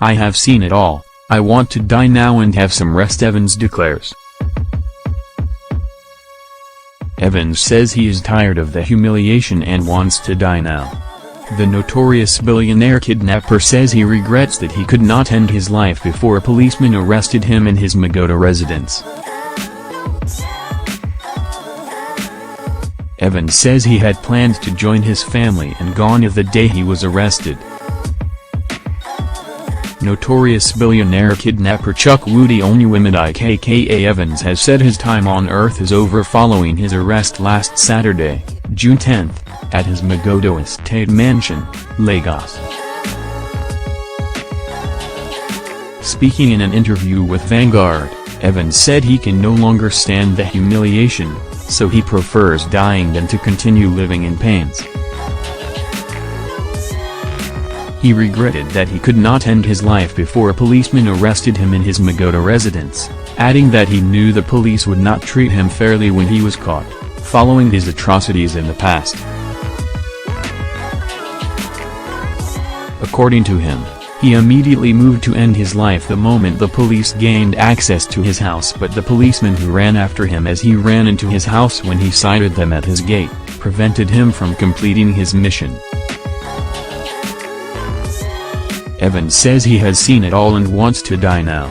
I have seen it all, I want to die now and have some rest, Evans declares. Evans says he is tired of the humiliation and wants to die now. The notorious billionaire kidnapper says he regrets that he could not end his life before a policeman arrested him in his Magoda residence. Evans says he had planned to join his family and gone the day he was arrested. Notorious billionaire kidnapper Chukwudi Onwuemedi aka Evans has said his time on Earth is over following his arrest last Saturday, June 10, at his Magoda Estate mansion, Lagos. Speaking in an interview with Vanguard, Evans said he can no longer stand the humiliation, so he prefers dying than to continue living in pains. He regretted that he could not end his life before a policeman arrested him in his Magoda residence, adding that he knew the police would not treat him fairly when he was caught, following his atrocities in the past. According to him, he immediately moved to end his life the moment the police gained access to his house, but the policeman who ran after him as he ran into his house when he sighted them at his gate, prevented him from completing his mission. Evans says he has seen it all and wants to die now.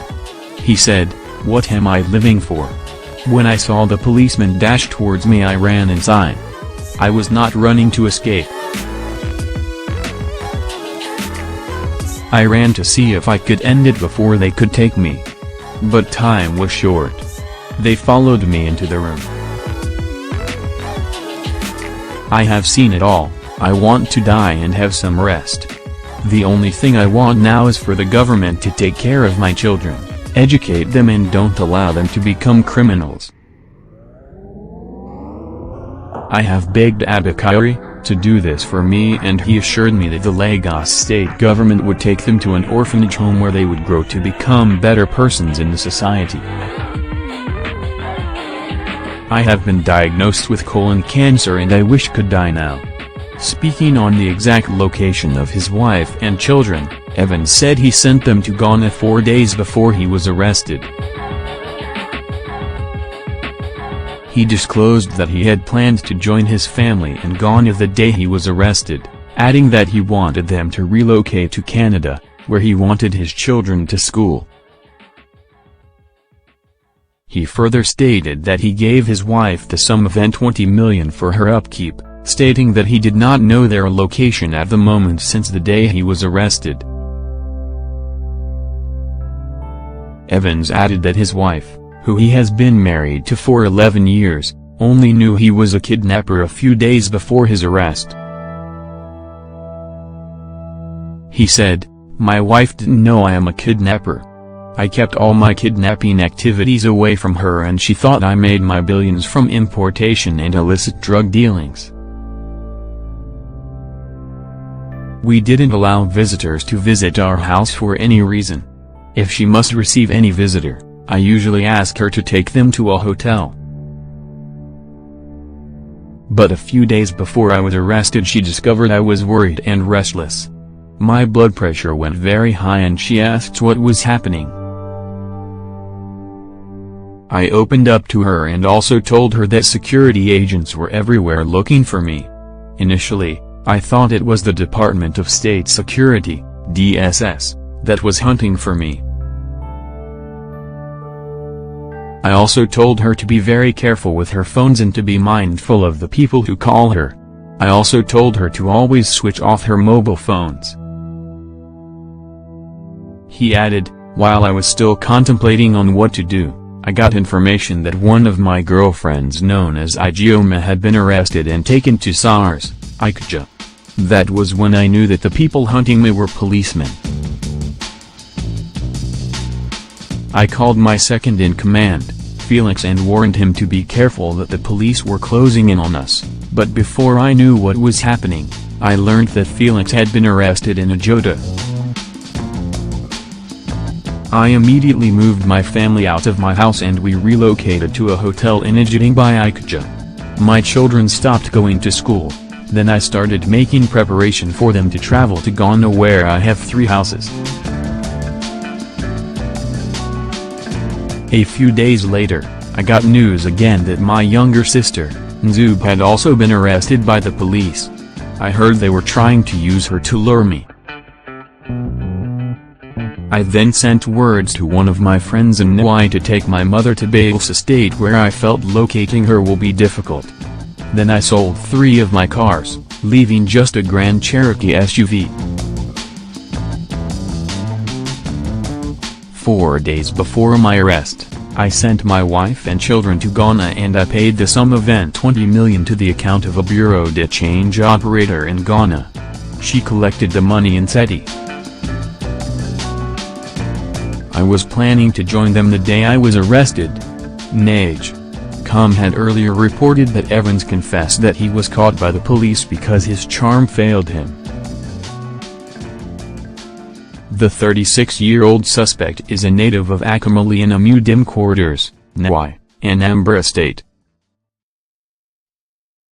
He said, "What am I living for? When I saw the policeman dash towards me, I ran inside. I was not running to escape. I ran to see if I could end it before they could take me. But time was short. They followed me into the room. I have seen it all, I want to die and have some rest. The only thing I want now is for the government to take care of my children, educate them and don't allow them to become criminals. I have begged Abba Kyari to do this for me, and he assured me that the Lagos state government would take them to an orphanage home where they would grow to become better persons in the society. I have been diagnosed with colon cancer and I wish could die now." Speaking on the exact location of his wife and children, Evans said he sent them to Ghana 4 days before he was arrested. He disclosed that he had planned to join his family in Ghana the day he was arrested, adding that he wanted them to relocate to Canada, where he wanted his children to school. He further stated that he gave his wife the sum of $20 million for her upkeep, stating that he did not know their location at the moment since the day he was arrested. Evans added that his wife, who he has been married to for 11 years, only knew he was a kidnapper a few days before his arrest. He said, "My wife didn't know I am a kidnapper. I kept all my kidnapping activities away from her and she thought I made my billions from importation and illicit drug dealings. We didn't allow visitors to visit our house for any reason. If she must receive any visitor, I usually ask her to take them to a hotel. But a few days before I was arrested she discovered I was worried and restless. My blood pressure went very high and she asked what was happening. I opened up to her and also told her that security agents were everywhere looking for me. Initially, I thought it was the Department of State Security, DSS, that was hunting for me. I also told her to be very careful with her phones and to be mindful of the people who call her. I also told her to always switch off her mobile phones." He added, "While I was still contemplating on what to do, I got information that one of my girlfriends known as Ijeoma had been arrested and taken to SARS, Ikeja. That was when I knew that the people hunting me were policemen. I called my second in command, Felix, and warned him to be careful that the police were closing in on us, but before I knew what was happening, I learned that Felix had been arrested in Ajota. I immediately moved my family out of my house and we relocated to a hotel in Ijeting by Ikeja. My children stopped going to school, then I started making preparation for them to travel to Ghana where I have 3 houses. A few days later, I got news again that my younger sister, Nzub, had also been arrested by the police. I heard they were trying to use her to lure me. I then sent words to one of my friends in Newai to take my mother to Bales Estate, where I felt locating her will be difficult. Then I sold 3 of my cars, leaving just a Grand Cherokee SUV. 4 days before my arrest, I sent my wife and children to Ghana, and I paid the sum of $20 million to the account of a bureau de change operator in Ghana. She collected the money in Cedi. I was planning to join them the day I was arrested. Nage.com had earlier reported that Evans confessed that he was caught by the police because his charm failed him. The 36-year-old suspect is a native of Akamali in Amudim Quarters, Newai, Anambra State.